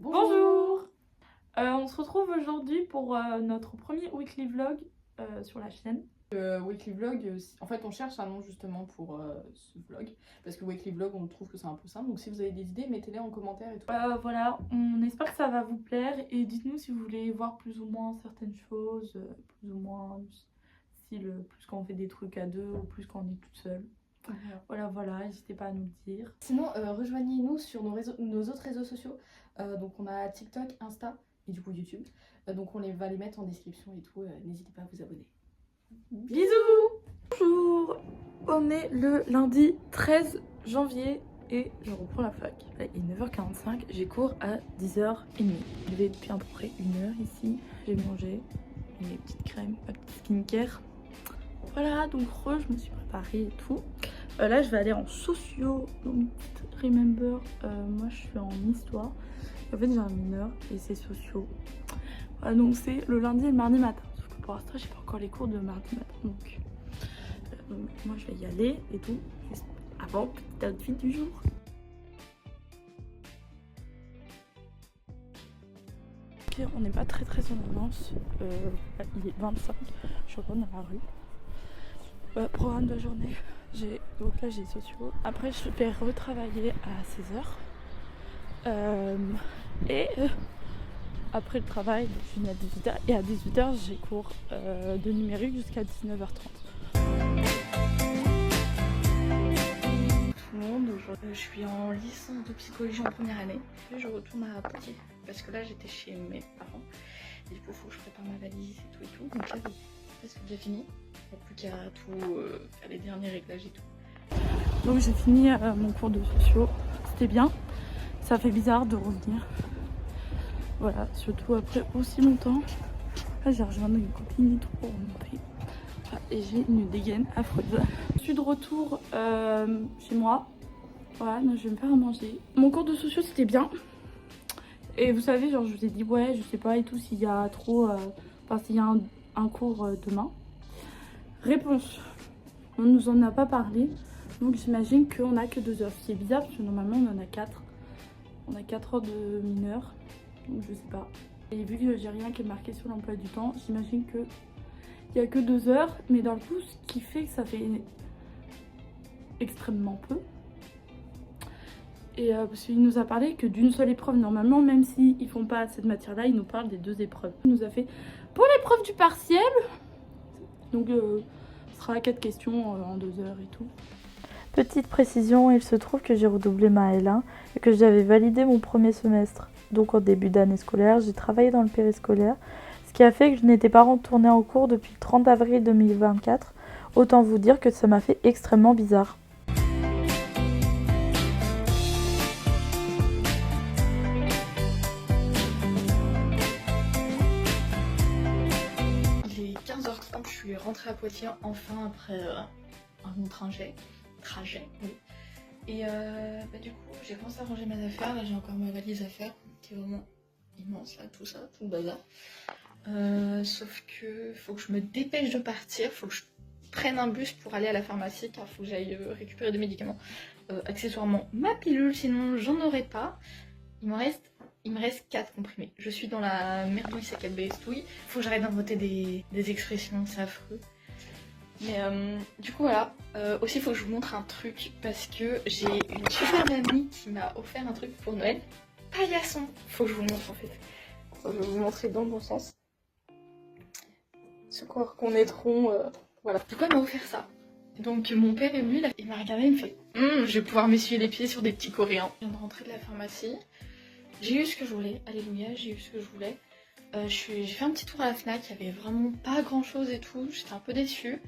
Bonjour. On se retrouve aujourd'hui pour notre premier weekly vlog sur la chaîne. Weekly vlog, en fait on cherche un nom justement pour ce vlog parce que weekly vlog on trouve que c'est un peu simple, donc si vous avez des idées mettez-les en commentaire et tout. Voilà, on espère que ça va vous plaire et dites-nous si vous voulez voir plus ou moins certaines choses, plus ou moins style plus quand on fait des trucs à deux ou plus quand on est toute seule. Voilà, n'hésitez pas à nous le dire. Sinon rejoignez-nous sur nos autres réseaux sociaux, donc on a TikTok, Insta et du coup YouTube, donc va les mettre en description et tout, n'hésitez pas à vous abonner. Bisous. Bonjour. On est le lundi 13 janvier et je reprends la fac. Là, il est 9h45, j'ai cours à 10h30. Je vais depuis à peu près 1 heure ici. J'ai mangé mes petites crèmes, ma petite skincare. Voilà, donc je me suis préparée et tout. Là, je vais aller en socio, donc remember. Moi, je suis en histoire. En fait, j'ai un mineur et c'est socio. Voilà, donc c'est le lundi et le mardi matin. Pour l'instant, j'ai pas encore les cours de mardi matin, donc moi je vais y aller et tout. Avant, petit outfit du jour. Ok, on n'est pas très en avance. Il est 25. Je rentre dans la rue. Programme de journée. Donc là j'ai sociaux. Après je vais retravailler à 16h. Après le travail, je finis à 18h et à 18h j'ai cours de numérique jusqu'à 19h30. Tout le monde, aujourd'hui je suis en licence de psychologie en première année. Puis je retourne à Poitiers parce que là j'étais chez mes parents. Et du coup il faut que je prépare ma valise et tout. Donc là c'est presque déjà fini. Il n'y a plus qu'à tout faire les derniers réglages et tout. Donc j'ai fini mon cours de sociaux. C'était bien. Ça fait bizarre de revenir. Voilà, surtout après aussi longtemps. Là j'ai rejoint une copine et tout pour remonter. Et j'ai une dégaine affreuse. Je suis de retour chez moi. Voilà, donc je vais me faire à manger. Mon cours de sociaux c'était bien. Et vous savez, genre je vous ai dit ouais, je sais pas et tout s'il y a trop... Enfin s'il y a un cours demain. Réponse. On nous en a pas parlé. Donc j'imagine qu'on a que 2 heures. Ce qui est bizarre parce que normalement on en a 4. On a 4 heures de mineurs. Donc je sais pas. Et vu que j'ai rien qui est marqué sur l'emploi du temps, j'imagine que il y a que 2 heures, mais dans le coup, ce qui fait que ça fait extrêmement peu. Et parce qu'il nous a parlé que d'une seule épreuve normalement, même s'ils font pas cette matière-là, il nous parle des 2 épreuves. Il nous a fait pour l'épreuve du partiel. Donc ce sera 4 questions en 2 heures et tout. Petite précision, il se trouve que j'ai redoublé ma L1 et que j'avais validé mon premier semestre. Donc en début d'année scolaire, j'ai travaillé dans le périscolaire, ce qui a fait que je n'étais pas retournée en cours depuis le 30 avril 2024. Autant vous dire que ça m'a fait extrêmement bizarre. Il est 15h30, je suis rentrée à Poitiers enfin après un long trajet, oui. Et du coup j'ai commencé à ranger mes affaires. Là j'ai encore ma valise à faire qui est vraiment immense, là tout ça, tout le bazar. Sauf que faut que je me dépêche de partir, faut que je prenne un bus pour aller à la pharmacie car faut que j'aille récupérer des médicaments. Accessoirement ma pilule, sinon j'en aurai pas. Il me reste 4 comprimés. Je suis dans la merdouille, c'est 4 bestouille. Faut que j'arrête d'inventer des expressions, c'est affreux. Mais du coup voilà, aussi il faut que je vous montre un truc parce que j'ai une super amie qui m'a offert un truc pour Noël. Paillasson, faut que je vous le montre en fait. Je vais vous montrer dans le bon sens. Ce qu'on reconnaîtront, voilà. Pourquoi elle m'a offert ça? Donc mon père est venu, il m'a regardé, il me fait je vais pouvoir m'essuyer les pieds sur des petits coréens. Je viens de rentrer de la pharmacie, j'ai eu ce que je voulais, alléluia, j'ai eu ce que je voulais. J'ai fait un petit tour à la Fnac, il y avait vraiment pas grand chose et tout, j'étais un peu déçue.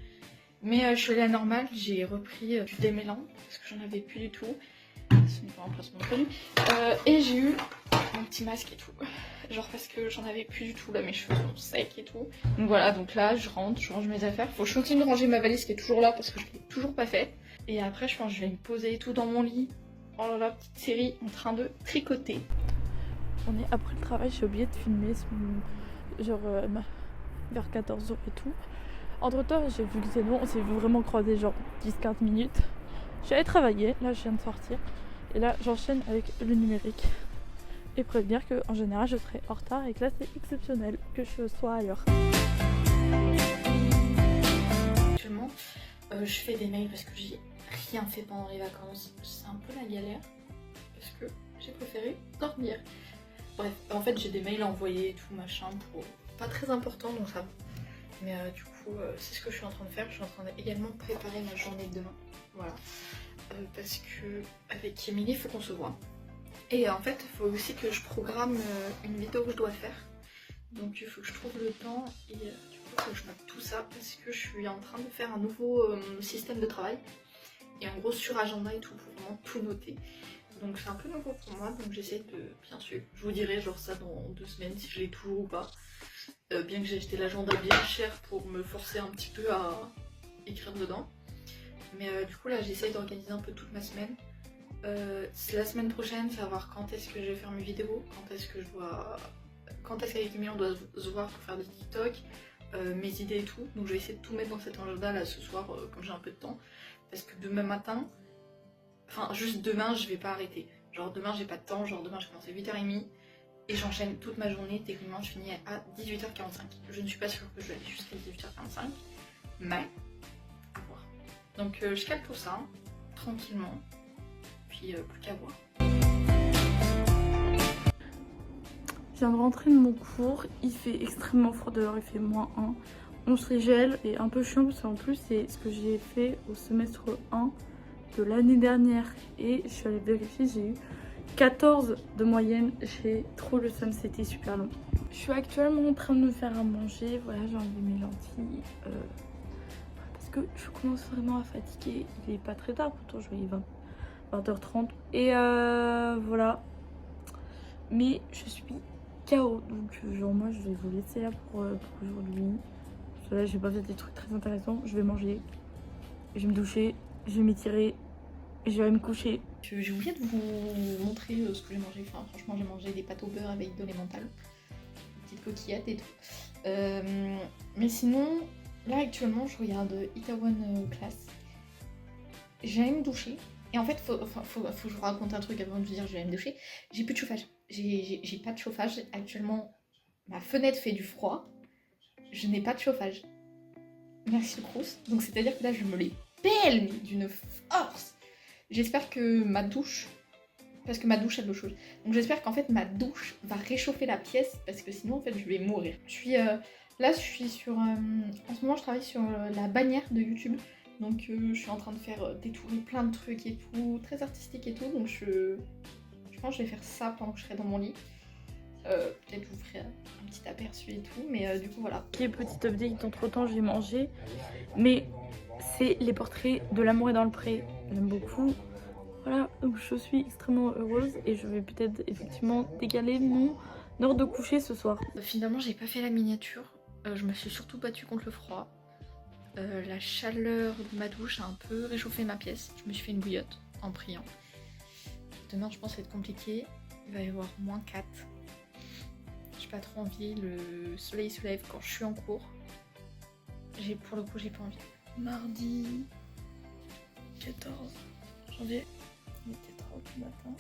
Mais je suis allée à Normal, j'ai repris du démêlant parce que j'en avais plus du tout. Ce n'est pas un placement de produit. Et j'ai eu un petit masque et tout. Genre parce que j'en avais plus du tout, là mes cheveux sont secs et tout. Donc voilà, donc là je rentre, je range mes affaires. Faut que je continue de ranger ma valise qui est toujours là parce que je l'ai toujours pas faite. Et après je pense que je vais me poser et tout dans mon lit. Oh là là, petite série en train de tricoter. On est après le travail, j'ai oublié de filmer genre vers 14h et tout. Entre temps, j'ai vu que Zénon, on s'est vraiment croisé genre 10-15 minutes. Je suis allée travailler, là je viens de sortir. Et là j'enchaîne avec le numérique. et prévenir qu'en général je serai en retard et que là c'est exceptionnel que je sois à l'heure. Actuellement, je fais des mails parce que j'ai rien fait pendant les vacances. C'est un peu la galère parce que j'ai préféré dormir. Bref, en fait j'ai des mails à envoyer et tout machin pour pas très important donc ça va. Mais du coup c'est ce que je suis en train de faire. Je suis en train d'également préparer ma journée de demain. Voilà. Parce que avec Émilie il faut qu'on se voit. Et en fait il faut aussi que je programme une vidéo que je dois faire. Donc il faut que je trouve le temps et du coup il faut que je note tout ça parce que je suis en train de faire un nouveau système de travail. Et en gros sur agenda et tout pour vraiment tout noter. Donc c'est un peu nouveau pour moi donc j'essaie de bien suivre. Je vous dirai genre ça dans 2 semaines si je l'ai toujours ou pas. Bien que j'ai acheté l'agenda bien cher pour me forcer un petit peu à écrire dedans. Mais du coup là j'essaye d'organiser un peu toute ma semaine. La semaine prochaine savoir quand est-ce que je vais faire mes vidéos, quand est-ce qu'avec Emilie on doit se voir pour faire des TikTok, mes idées et tout. Donc je vais essayer de tout mettre dans cet agenda là ce soir comme j'ai un peu de temps. Parce que demain matin, enfin juste demain je vais pas arrêter. Genre demain j'ai pas de temps, genre demain je commence à 8h30 et j'enchaîne toute ma journée. Techniquement je finis à 18h45. Je ne suis pas sûre que je vais aller jusqu'à 18h45, mais à voir. Donc je cale tout ça tranquillement, puis plus qu'à voir. Je viens de rentrer de mon cours, il fait extrêmement froid dehors, il fait -1. On se régèle et un peu chiant parce qu'en plus c'est ce que j'ai fait au semestre 1 de l'année dernière et je suis allée vérifier, j'ai eu 14 de moyenne, j'ai trop le seum, c'était super long. Je suis actuellement en train de me faire à manger, voilà j'ai enlevé mes lentilles parce que je commence vraiment à fatiguer, il est pas très tard pourtant je voyais 20h30 et voilà, mais je suis KO donc genre moi je vais vous laisser là pour aujourd'hui. Là j'ai pas fait des trucs très intéressants, je vais manger, je vais me doucher, je vais m'étirer et je vais me coucher. J'ai oublié de vous montrer ce que j'ai mangé, enfin franchement j'ai mangé des pâtes au beurre avec de l'emmental, des petites coquillettes et tout. Mais sinon, là actuellement je regarde Itaewon Class. J'allais me doucher, et en fait faut que je vous raconte un truc avant de vous dire j'allais me doucher. J'ai plus de chauffage, j'ai pas de chauffage actuellement, ma fenêtre fait du froid. Je n'ai pas de chauffage. Merci le Crous. Donc c'est à dire que là je me les pèle mais d'une force. J'espère que ma douche, parce que ma douche a de l'eau chaude. Donc j'espère qu'en fait ma douche va réchauffer la pièce parce que sinon en fait je vais mourir. Là je suis sur, en ce moment je travaille sur la bannière de YouTube. Donc je suis en train de faire détourer plein de trucs et tout, très artistique et tout. Donc je pense que je vais faire ça pendant que je serai dans mon lit. Peut-être je vous ferai un petit aperçu et tout, mais du coup voilà. Petit update, entre temps j'ai mangé, mais c'est les portraits de l'amour est dans le pré, j'aime beaucoup. Voilà, donc je suis extrêmement heureuse et je vais peut-être effectivement décaler mon heure de coucher ce soir. Finalement j'ai pas fait la miniature, je me suis surtout battue contre le froid. La chaleur de ma douche a un peu réchauffé ma pièce, je me suis fait une bouillotte en priant. Demain je pense que ça va être compliqué, il va y avoir -4. J'ai pas trop envie, le soleil se lève quand je suis en cours. Pour le coup j'ai pas envie. Mardi 14 janvier, il était 3 du matin.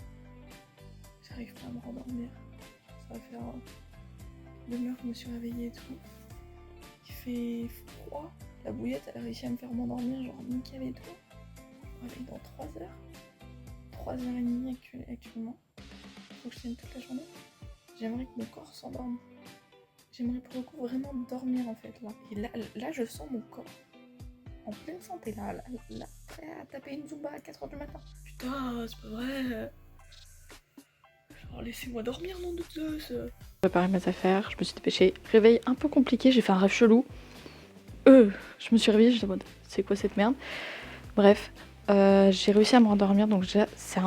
J'arrive pas à me rendormir. Ça va faire une demi-heure que je me suis réveillée et tout. Il fait froid. La bouillette elle a réussi à me faire m'endormir genre nickel et tout. Je me réveille dans 3 heures. 3h30 actuellement. Faut que je tienne toute la journée. J'aimerais que mon corps s'endorme. J'aimerais pour le coup vraiment dormir en fait là. Et là je sens mon corps en pleine santé là, prêt à taper une zumba à 4h du matin. Putain, c'est pas vrai. Genre laissez-moi dormir nom de Zeus. J'ai préparé mes affaires, je me suis dépêchée. Réveil un peu compliqué, j'ai fait un rêve chelou. Je me suis réveillée, j'étais en mode c'est quoi cette merde. Bref, j'ai réussi à me rendormir donc déjà c'est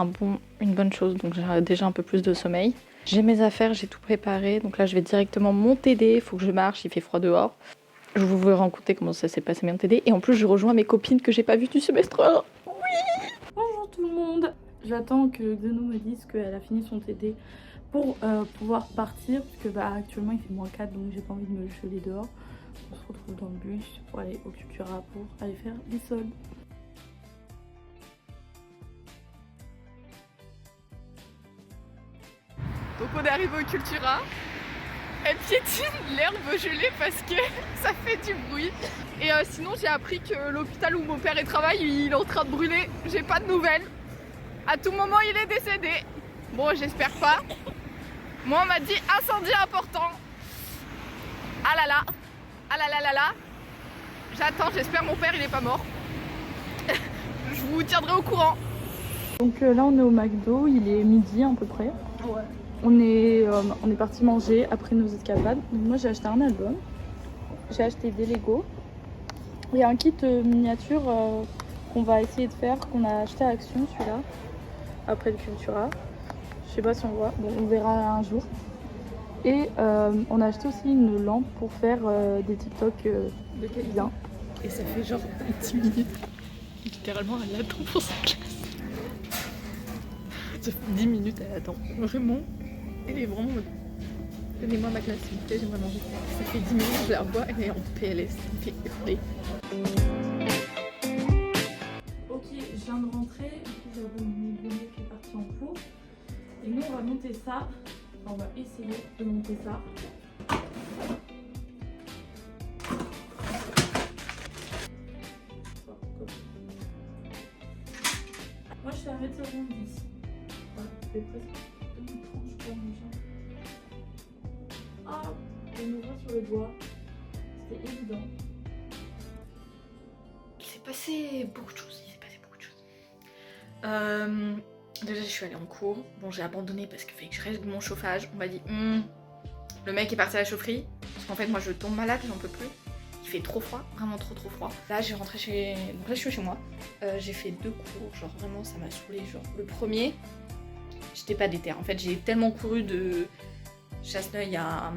une bonne chose. Donc j'ai déjà un peu plus de sommeil. J'ai mes affaires, j'ai tout préparé, donc là je vais directement mon TD, il faut que je marche, il fait froid dehors. Je vous vais raconter comment ça s'est passé mon TD, et en plus je rejoins mes copines que j'ai pas vues du semestre 1. Oui. Bonjour tout le monde. J'attends que Xeno me dise qu'elle a fini son TD pour pouvoir partir, parce que bah, actuellement il fait -4 donc j'ai pas envie de me geler dehors. On se retrouve dans le bus pour aller au Cultura pour aller faire les soldes. Donc on est arrivé au Cultura. Elle piétine l'herbe gelée parce que ça fait du bruit. Et sinon j'ai appris que l'hôpital où mon père travaille, il est en train de brûler. J'ai pas de nouvelles. À tout moment il est décédé. Bon j'espère pas. Moi on m'a dit incendie important. Ah là là. Ah là là là là. J'attends, j'espère mon père il est pas mort. Je vous tiendrai au courant. Donc là on est au McDo, il est midi à peu près. Ouais. On est parti manger après nos escapades. Donc moi j'ai acheté un album, j'ai acheté des Lego et un kit miniature qu'on va essayer de faire, qu'on a acheté à Action celui-là, après le Cultura. Je sais pas si on voit, bon on verra un jour. Et on a acheté aussi une lampe pour faire des TikTok de bien. Et ça fait genre 10 minutes. Littéralement elle attend pour sa classe. Ça fait 10 minutes elle attend. Vraiment. Elle est vraiment en mode donnez-moi ma classe s'il vous plaît, j'aimerais manger. Ça fait 10 minutes, je la revois, elle est en PLS, elle me fait hurler. Ok, je viens de rentrer, j'avais mon bonnet qui est parti en cours. Et nous on va monter ça, on va essayer de monter ça. Moi je suis à 1m70. Voilà, je vais presque 2 m 30 je crois mon genre. Ah, je me vois sur le doigt. C'était évident. Il s'est passé beaucoup de choses, déjà je suis allée en cours, bon j'ai abandonné parce qu'il fallait que je règle mon chauffage. On m'a dit le mec est parti à la chaufferie, parce qu'en fait moi je tombe malade, j'en peux plus. Il fait trop froid, vraiment trop froid. Là j'ai rentré chez... Donc là je suis chez moi, j'ai fait 2 cours, genre vraiment ça m'a saoulée. Genre le premier, j'étais pas déter. En fait j'ai tellement couru de Chasseneuil à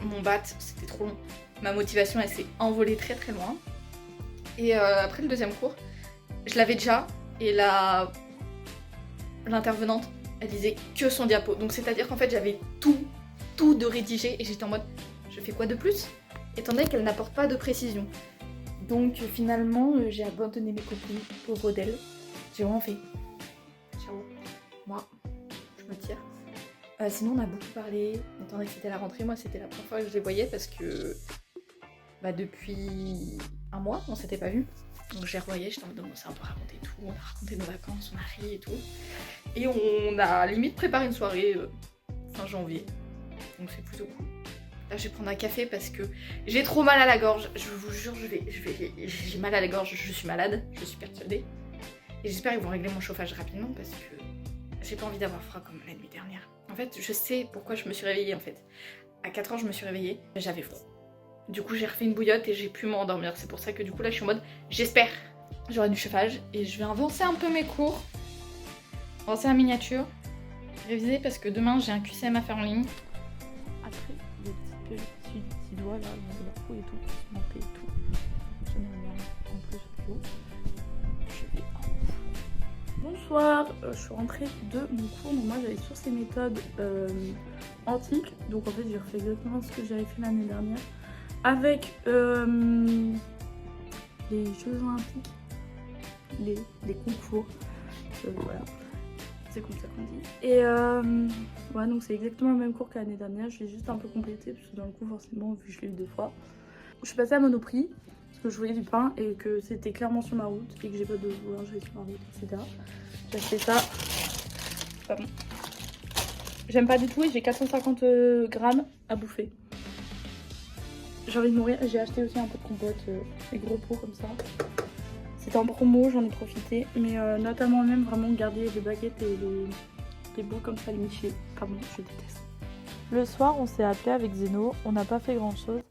mon bat, c'était trop long. Ma motivation elle s'est envolée très loin. Et après le deuxième cours, je l'avais déjà et l'intervenante elle disait que son diapo. Donc c'est à dire qu'en fait j'avais tout de rédigé et j'étais en mode je fais quoi de plus étant donné qu'elle n'apporte pas de précision. Donc finalement j'ai abandonné mes copines, pauvre d'elle. J'ai vraiment fait ciao, moi je me tire. Sinon on a beaucoup parlé, étant donné que c'était la rentrée, moi c'était la première fois que je les voyais parce que depuis un mois on s'était pas vus. Donc je les revoyais, j'étais en mode on s'est un peu raconté tout, on a raconté nos vacances, on a ri et tout. Et on a limite préparé une soirée fin janvier. Donc c'est plutôt cool. Là je vais prendre un café parce que j'ai trop mal à la gorge. Je vous jure, j'ai mal à la gorge, je suis malade, je suis persuadée. Et j'espère qu'ils vont régler mon chauffage rapidement parce que j'ai pas envie d'avoir froid comme la nuit dernière. En fait, je sais pourquoi je me suis réveillée en fait. À 4 h je me suis réveillée, j'avais froid. Du coup j'ai refait une bouillotte et j'ai pu m'endormir. C'est pour ça que du coup là je suis en mode j'espère j'aurai du chauffage. Et je vais avancer un peu mes cours. Avancer la miniature. Réviser parce que demain j'ai un QCM à faire en ligne. Après, les petits doigts là, la peau et tout, monter et tout. J'en ai rien en plus au haut. Je vais Bonsoir, je suis rentrée de mon cours. Donc moi j'avais sur ces méthodes antiques. Donc en fait j'ai refait exactement ce que j'avais fait l'année dernière. Avec les Jeux Olympiques, les concours, voilà, c'est comme ça qu'on dit. Et ouais, donc c'est exactement le même cours que l'année dernière, je l'ai juste un peu complété, parce que dans le coup forcément, vu que je l'ai eu 2 fois. Je suis passée à Monoprix, parce que je voulais du pain et que c'était clairement sur ma route, et que j'ai pas de boulangerie sur ma route, etc. J'ai acheté ça. Pardon. J'aime pas du tout et j'ai 450 grammes à bouffer. J'ai envie de mourir. J'ai acheté aussi un peu de compote, des gros pots comme ça. C'était en promo, j'en ai profité. Mais notamment même vraiment garder les baguettes et les bouts comme ça, les michés. Pardon, je déteste. Le soir, on s'est appelé avec Zeno. On n'a pas fait grand chose.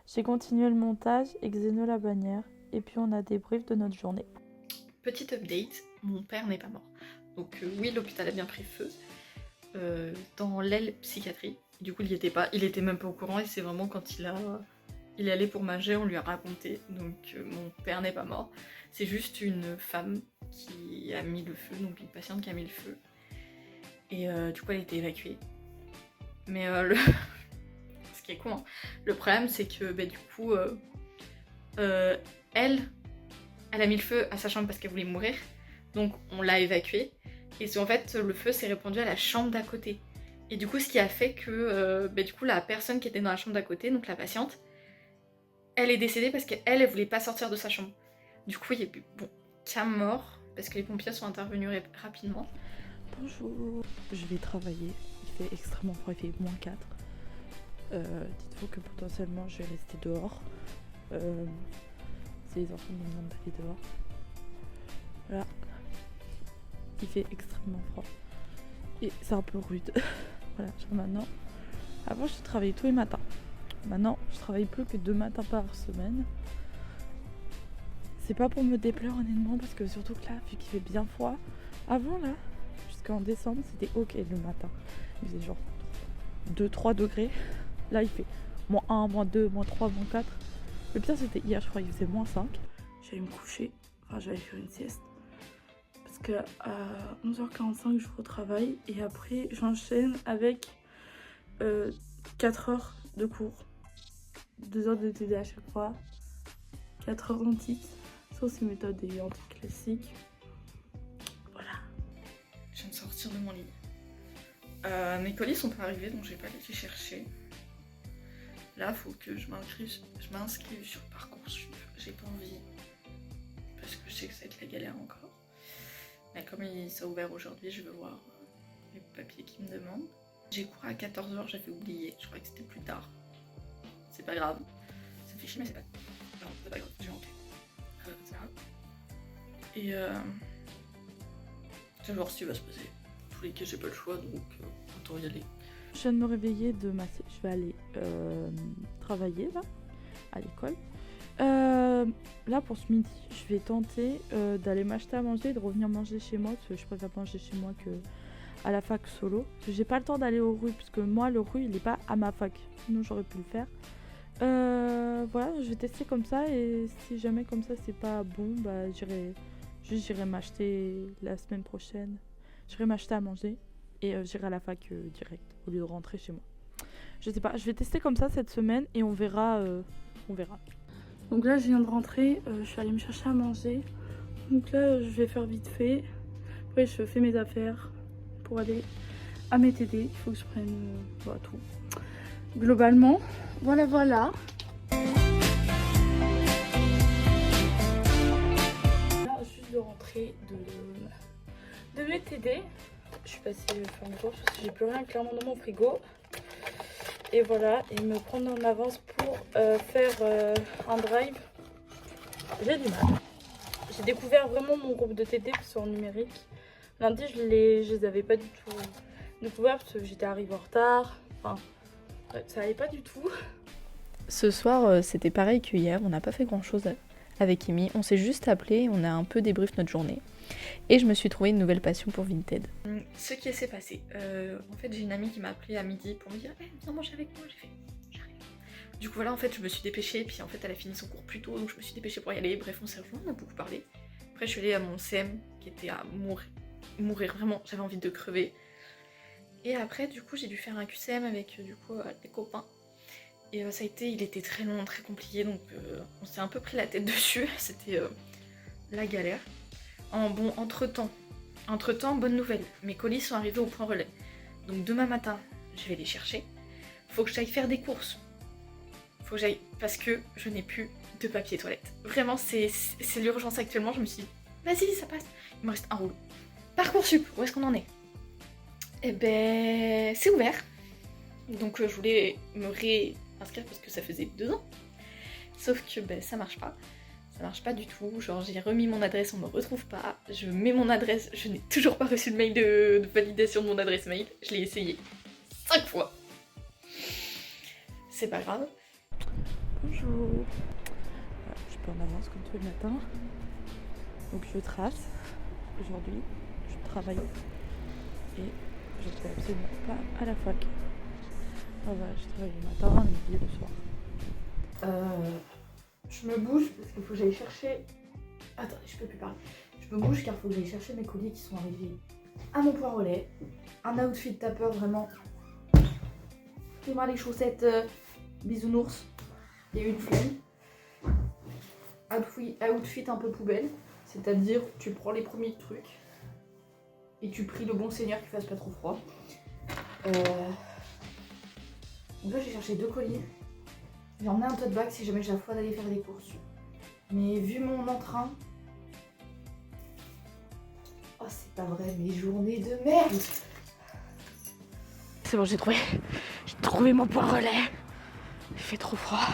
J'ai continué le montage et Xeno la bannière. Et puis on a débrief de notre journée. Petite update, mon père n'est pas mort. Donc oui, l'hôpital a bien pris feu. Dans l'aile psychiatrie. Du coup, il n'y était pas. Il était même pas au courant et c'est vraiment quand il est allé pour manger, on lui a raconté. Donc mon père n'est pas mort. C'est juste une femme qui a mis le feu, donc une patiente qui a mis le feu. Et du coup, elle a été évacuée. Mais ce qui est con, hein. Le problème, c'est que du coup, elle a mis le feu à sa chambre parce qu'elle voulait mourir. Donc on l'a évacuée. Et en fait, le feu s'est répandu à la chambre d'à côté. Et du coup, ce qui a fait que du coup, la personne qui était dans la chambre d'à côté, donc la patiente, elle est décédée parce qu'elle, elle voulait pas sortir de sa chambre. Du coup, il y a eu qu'un mort parce que les pompiers sont intervenus rapidement. Bonjour, je vais travailler. Il fait extrêmement froid, il fait -4. Dites-vous que potentiellement je vais rester dehors. Si les enfants me demandent d'aller dehors. Voilà. Il fait extrêmement froid. Et c'est un peu rude. Voilà, maintenant. Avant, je travaillais tous les matins. Maintenant, je travaille plus que 2 matins par semaine. C'est pas pour me déplaire honnêtement, parce que surtout que là, vu qu'il fait bien froid, avant là, jusqu'en décembre, c'était ok le matin. Il faisait genre 2-3 degrés. Là, il fait -1, -2, -3, -4. Le pire, c'était hier, je crois, il faisait -5. J'allais me coucher, enfin, j'allais faire une sieste. Parce que à 11h45, je retravaille et après, j'enchaîne avec 4 heures de cours. 2 heures de TD à chaque fois, 4 heures d'antique, ça c'est méthode et antique classique. Voilà. Je viens de sortir de mon lit. Mes colis sont pas arrivés donc j'ai pas été chercher. Là faut que je m'inscrive sur Parcoursup. J'ai pas envie parce que je sais que ça va être la galère encore. Mais comme ça a ouvert aujourd'hui, je veux voir les papiers qu'ils me demandent. J'ai cours à 14h, j'avais oublié. Je croyais que c'était plus tard. C'est pas grave. Ça me fait chier mais c'est pas grave. Non, c'est pas grave, j'ai manqué. C'est grave. Et je vais voir ce qui va se passer. Tous les cas j'ai pas le choix donc autant y aller. Je viens de me réveiller de ma sieste. Je vais aller travailler là, à l'école. Là pour ce midi, je vais tenter d'aller m'acheter à manger et de revenir manger chez moi parce que je préfère manger chez moi que à la fac solo. Parce que j'ai pas le temps d'aller au RU parce que moi le RU il est pas à ma fac. Sinon j'aurais pu le faire. Voilà, je vais tester comme ça et si jamais comme ça c'est pas bon, bah j'irai m'acheter la semaine prochaine. J'irai m'acheter à manger et j'irai à la fac direct au lieu de rentrer chez moi. Je sais pas, je vais tester comme ça cette semaine et on verra. Donc là je viens de rentrer, je suis allée me chercher à manger. Donc là je vais faire vite fait. Après je fais mes affaires pour aller à mes TD. Il faut que je prenne tout. Globalement, voilà. Là, juste de rentrer de mes TD. Je suis passée faire mes courses parce que j'ai plus rien clairement dans mon frigo. Et voilà, et me prendre en avance pour faire un drive. J'ai du mal. J'ai découvert vraiment mon groupe de TD qui sont en numérique. Lundi, je les avais pas du tout découvert parce que j'étais arrivée en retard. Enfin, ça allait pas du tout. Ce soir, c'était pareil que hier, on n'a pas fait grand chose avec Amy. On s'est juste appelé, on a un peu débrief notre journée. Et je me suis trouvé une nouvelle passion pour Vinted. Ce qui s'est passé, en fait j'ai une amie qui m'a appelé à midi pour me dire hey, viens manger avec moi, j'ai fait j'arrive. Du coup voilà en fait je me suis dépêchée, puis en fait elle a fini son cours plus tôt donc je me suis dépêchée pour y aller, bref on s'est rejoints, on a beaucoup parlé. Après je suis allée à mon CM qui était à mourir vraiment, j'avais envie de crever. Et après du coup j'ai dû faire un QCM avec des copains. Et il était très long, très compliqué donc on s'est un peu pris la tête dessus, c'était la galère. Entre temps, bonne nouvelle, mes colis sont arrivés au point relais. Donc demain matin, je vais les chercher. Faut que j'aille faire des courses. Faut que j'aille, parce que je n'ai plus de papier toilette. Vraiment, c'est l'urgence actuellement. Je me suis dit, vas-y, ça passe. Il me reste un rouleau. Parcoursup, où est-ce qu'on en est? Eh ben, c'est ouvert. Donc je voulais me réinscrire parce que ça faisait 2 ans. Sauf que ça marche pas. Ça marche pas du tout, genre j'ai remis mon adresse, on me retrouve pas, je mets mon adresse, je n'ai toujours pas reçu le mail de validation de mon adresse mail, je l'ai essayé 5 fois. C'est pas grave. Bonjour. Je suis pas en avance comme tous les matins. Donc je trace. Aujourd'hui, je travaille. Et je ne vais absolument pas à la fac. Voilà, je travaille le matin, le midi, le soir. Je me bouge parce qu'il faut que j'aille chercher... Attendez, je peux plus parler. Je me bouge car il faut que j'aille chercher mes colis qui sont arrivés à mon point relais. Un outfit tapeur vraiment... Fais-moi les chaussettes bisounours et une flemme. Outfit un peu poubelle, c'est-à-dire tu prends les premiers trucs et tu pries le bon seigneur qu'il fasse pas trop froid. Donc là j'ai cherché 2 colis. J'ai emmené un tote bag si jamais j'ai la foi d'aller faire des courses. Mais vu mon entrain... Oh c'est pas vrai, mes journées de merde. C'est bon, j'ai trouvé mon point relais. Il fait trop froid.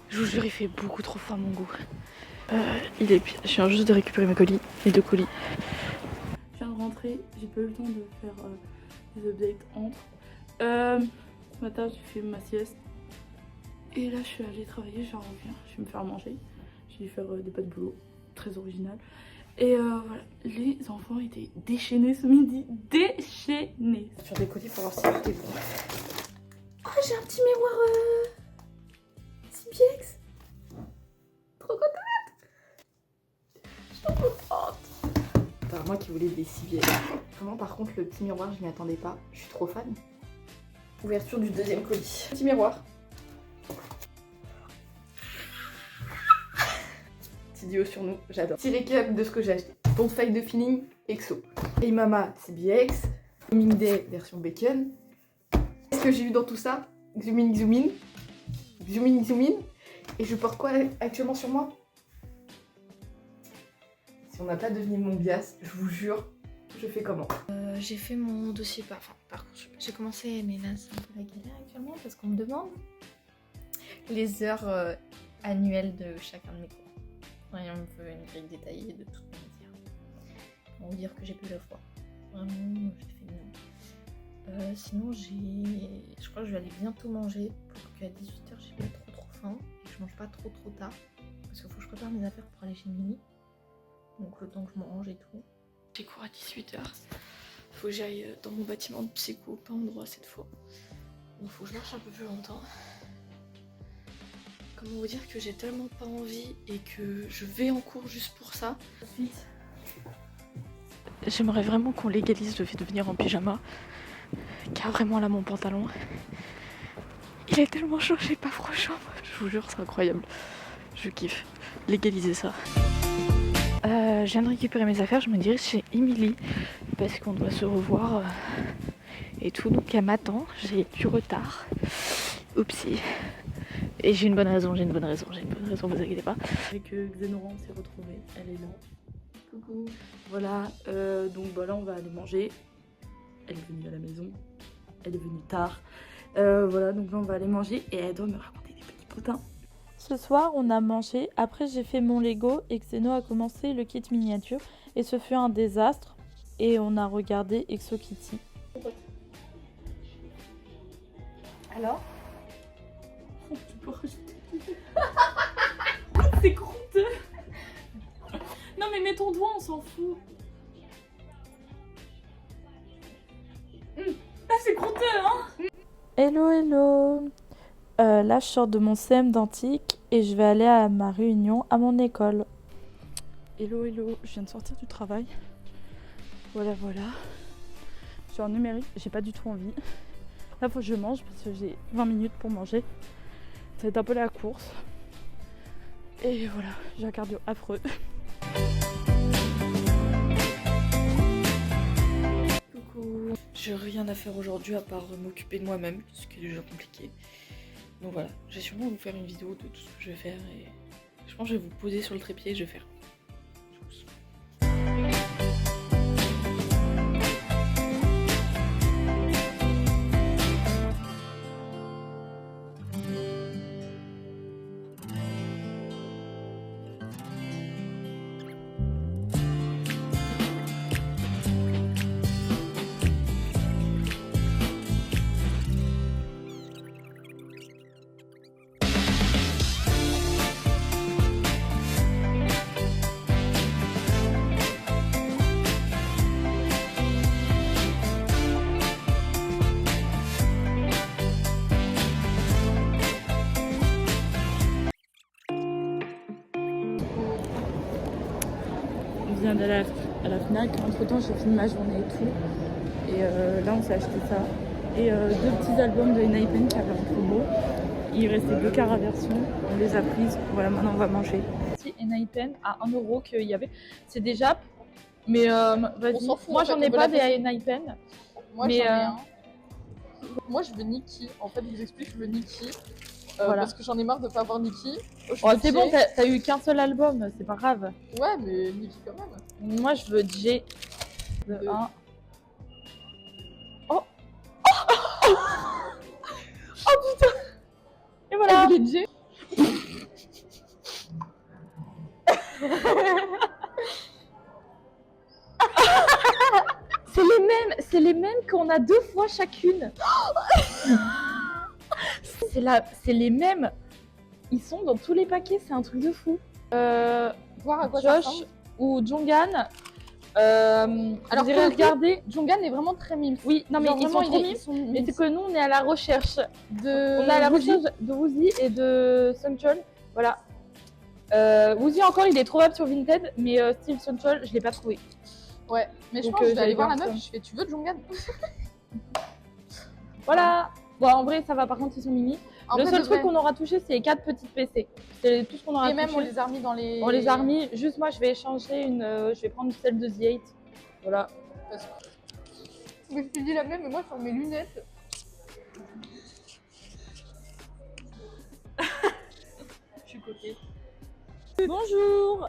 Je vous jure, il fait beaucoup trop froid à mon goût. Il est pire. Je viens juste de récupérer mes colis, les 2 colis. Je viens de rentrer, j'ai pas eu le temps de faire des updates entre. Ce matin, j'ai fait ma sieste. Et là, je suis allée travailler, je reviens. Je vais me faire manger. Je vais faire des pâtes boulot, très original. Et voilà, les enfants étaient déchaînés ce midi. Déchaînés. Sur des colis pour voir si tout est bon. Oh, j'ai un petit miroir CBX. Trop contente. Je suis trop contente. Enfin, moi qui voulais des CBX. Vraiment, par contre, le petit miroir, je m'y attendais pas. Je suis trop fan. Ouverture du 2e colis. Petit miroir. Petit duo sur nous, j'adore. Petit récap de ce que j'ai acheté. Ponte feuille de feeling, EXO. Hey Mama, CBX. Zooming Day, version bacon. Qu'est-ce que j'ai eu dans tout ça? Zooming, zoom in. Zooming, zoom in. Et je porte quoi actuellement sur moi? Si on n'a pas deviné mon bias, je vous jure, je fais comment? J'ai fait mon dossier par contre j'ai commencé, mais là c'est un peu la galère actuellement parce qu'on me demande les heures annuelles de chacun de mes cours. Et on me fait une grille détaillée de toutes mes matières. Pour vous dire que j'ai plus la foi. Vraiment, j'ai fait non. Sinon je crois que je vais aller bientôt manger pour qu'à 18h j'ai pas trop faim et que je mange pas trop tard. Parce qu'il faut que je prépare mes affaires pour aller chez Mimi. Donc le temps que je mange et tout. J'ai cours à 18h. Faut que j'aille dans mon bâtiment de psycho, pas en droit cette fois. Donc faut que je marche un peu plus longtemps. Comment vous dire que j'ai tellement pas envie et que je vais en cours juste pour ça. Vite. J'aimerais vraiment qu'on légalise le fait de venir en pyjama. Car vraiment là mon pantalon, il est tellement chaud, j'ai pas froid aux jambes. Je vous jure, c'est incroyable. Je kiffe. Légaliser ça. Je viens de récupérer mes affaires, je me dirige chez Emily parce qu'on doit se revoir et tout, donc elle m'attend, j'ai du retard. Oupsie. Et j'ai une bonne raison, vous inquiétez pas. Avec Xénoran, on s'est retrouvés, elle est là. Coucou. Voilà, donc voilà, on va aller manger. Elle est venue à la maison, elle est venue tard. Voilà, donc là on va aller manger et elle doit me raconter des petits potins. Ce soir, on a mangé, après j'ai fait mon Lego et Xeno a commencé le kit miniature et ce fut un désastre et on a regardé Exo Kitty. Alors? Tu peux rajouter. C'est croûteux. Non mais mets ton doigt, on s'en fout. Ah c'est croûteux hein. Hello hello. Là je sors de mon CM d'antique et je vais aller à ma réunion à mon école. Hello hello, je viens de sortir du travail. Voilà. Je suis en numérique, j'ai pas du tout envie. Là faut que je mange parce que j'ai 20 minutes pour manger. Ça va être un peu la course. Et voilà, j'ai un cardio affreux. Coucou. J'ai rien à faire aujourd'hui à part m'occuper de moi-même, ce qui est déjà compliqué. Donc voilà, j'ai sûrement vous faire une vidéo de tout ce que je vais faire et je pense que je vais vous poser sur le trépied et je vais faire. Je viens d'aller à la Fnac, entre temps j'ai fini ma journée et tout. Et là on s'est acheté ça. Et 2 petits albums de Enhypen qui avaient en promo. Il restait 2 cartes à version, on les a prises. Voilà, maintenant on va manger. Petit Enhypen à 1 € qu'il y avait. C'est des Japs, mais vas-y. On s'en fout, Moi en fait, j'en on ai veut pas la des tester. Enhypen. Moi Mais, j'en ai un. Moi, je veux Nikki. En fait, je vous explique, je veux Nikki. Voilà. Parce que j'en ai marre de pas avoir Nikki. Oh, c'est bon, t'as eu qu'un seul album, c'est pas grave. Ouais, mais Nikki quand même. Moi, je veux J. De De- 1. Et voilà. Elle voulait J. C'est les mêmes qu'on a 2 fois chacune. C'est les mêmes. Ils sont dans tous les paquets, c'est un truc de fou. Voir à quoi ça Josh ressemble. ou Jonghan. Alors, vous irez pour le coup, regarder. Jonghan est vraiment très mime. Oui, non mais Genre, ils sont vraiment, trop il est- mimes. ils sont Mais mimes. c'est que nous, on est à la recherche de. On est à la Woozi. recherche de Woozi et de Sunchol. Voilà. Woozi encore, il est trouvable sur Vinted, mais Steve Sunchol, je l'ai pas trouvé. Ouais, mais je Donc, pense que je vais j'allais aller voir la voir meuf. ça. Je fais, tu veux Jonghan? Voilà. Bon, en vrai, ça va. Par contre, ils sont mimi. En Le vrai, seul de truc vrai. qu'on aura touché, c'est les 4 petites PC. C'est tout ce qu'on aura Et même, touché. on les a remis dans les. On les a remis. Juste moi, je vais échanger une. Je vais prendre celle de The 8. Voilà. Mais je te dis la même, mais moi, sur mes lunettes. Je suis coquée. Bonjour.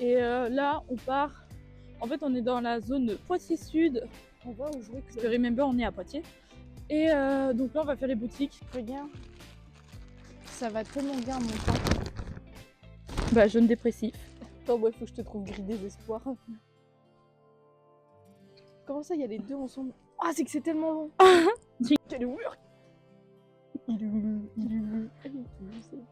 Et là, on part. En fait, on est dans la zone Poitiers Sud. On va où jouer Parce que Remember, on est à Poitiers. Et donc là, on va faire les boutiques. Regarde. Ça va tellement bien, mon temps. Bah, jeune dépressif. Attends, ouais, faut que je te trouve gris désespoir. Comment ça, il y a les deux ensemble? Ah, c'est que c'est tellement long. Il est où?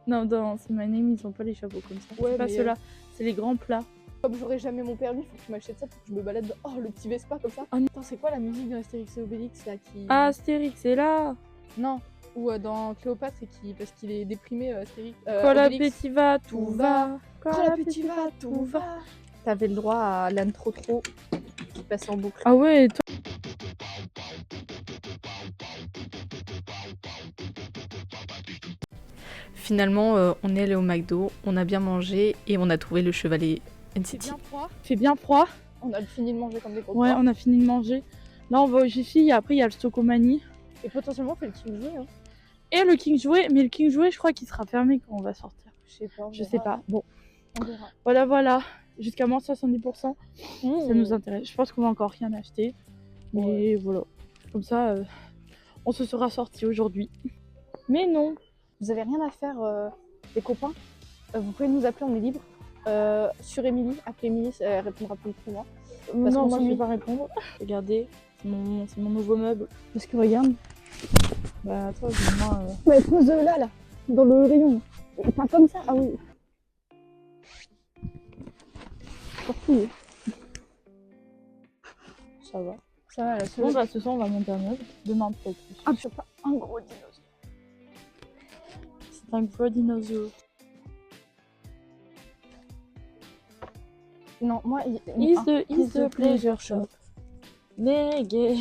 Non, dans C'est My Name, ils ont pas les chapeaux comme ça. Ouais, C'est pas mais, ceux-là, c'est les grands plats. Comme j'aurai jamais mon permis, faut que tu m'achètes ça pour que je me balade dans... Oh, le petit Vespa comme ça. Oh non. Attends, c'est quoi la musique de Astérix et Obélix là qui... Ah, Astérix, c'est là. Non. Ou dans Cléopâtre, c'est qui... parce qu'il est déprimé, Astérix. Quand Obélix. l'appétit va, tout va. Quand l'appétit va, tout va. T'avais le droit à l'âne trop qui passe en boucle. Ah ouais, toi. Finalement, on est allé au McDo, on a bien mangé et on a trouvé le chevalet NCT. froid. Il fait bien froid. On a fini de manger comme des gros Ouais, porcs. on a fini de manger. Là, on va au Jiffy et après, il y a le Stocomanie. Et potentiellement, on fait le King Jouet. Hein. Et le King Jouet, mais le King Jouet, je crois qu'il sera fermé quand on va sortir. Je sais pas. on Je verra. sais pas. Bon, On verra. voilà. Jusqu'à moins 70%. Ça nous intéresse. Je pense qu'on va encore rien acheter. Mais voilà. Comme ça, on se sera sorti aujourd'hui. Mais non. Vous avez rien à faire, les copains. Vous pouvez nous appeler, on est libre. Sur Émilie, appelez Émilie, elle répondra plus que moi. Parce non, qu'on moi je vais s'ennuie. pas répondre. Regardez, c'est mon nouveau meuble. Parce que regarde. Bah toi, moi. Ouais, pose là, dans le rayon. Pas comme ça, ah oui. Partout. Ça va. Ça va, la Bon, bah, ce soir, on va monter un meuble. Demain, peut-être plus. Ah, je sais pas, un gros dinosaure. C'est un gros dinosaure. Non, moi, Is the pleasure shop. Nigga.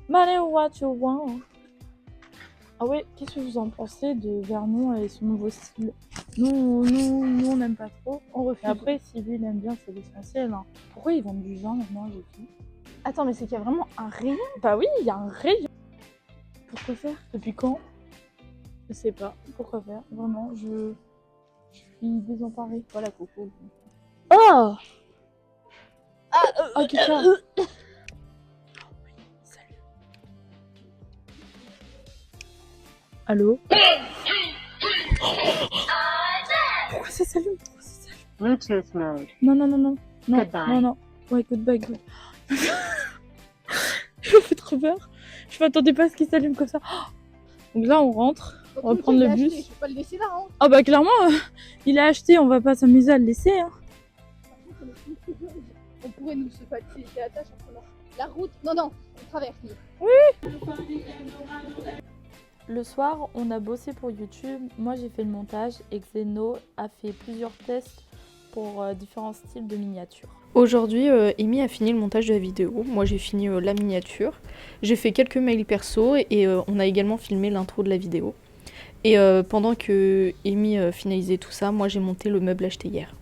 Money what you want. Ah ouais, qu'est-ce que vous en pensez de Vernon et son nouveau style? Nous, on n'aime pas trop. on refuse. Et après, si lui, il aime bien, c'est l'essentiel. Hein. Pourquoi ils vendent du vin maintenant, j'ai dit? Attends, mais c'est qu'il y a vraiment un rayon. Bah oui, il y a un rayon. Pourquoi faire? Depuis quand? Je sais pas. Pourquoi faire? Vraiment, je suis désemparée. Voilà, Coco. Oh! Oh, quelqu'un! Salut. Allô? Pourquoi ça s'allume? Bluetooth mode. Non. Non. Goodbye. Non. Ouais, goodbye. Je me fais trop peur. Je m'attendais pas à ce qu'il s'allume comme ça. Donc là, on rentre. On va prendre le bus. Je vais pas le laisser là, hein. Ah bah clairement, il a acheté, on va pas s'amuser à le laisser. Hein. On pourrait nous se faciliter la tâche en prenant la route. Non, on traverse. Le soir, on a bossé pour YouTube. Moi, j'ai fait le montage et Xeno a fait plusieurs tests pour différents styles de miniatures. Aujourd'hui, Amy a fini le montage de la vidéo. Moi, j'ai fini la miniature. J'ai fait quelques mails perso et on a également filmé l'intro de la vidéo. Et pendant que Amy finalisait tout ça, moi, j'ai monté le meuble acheté hier.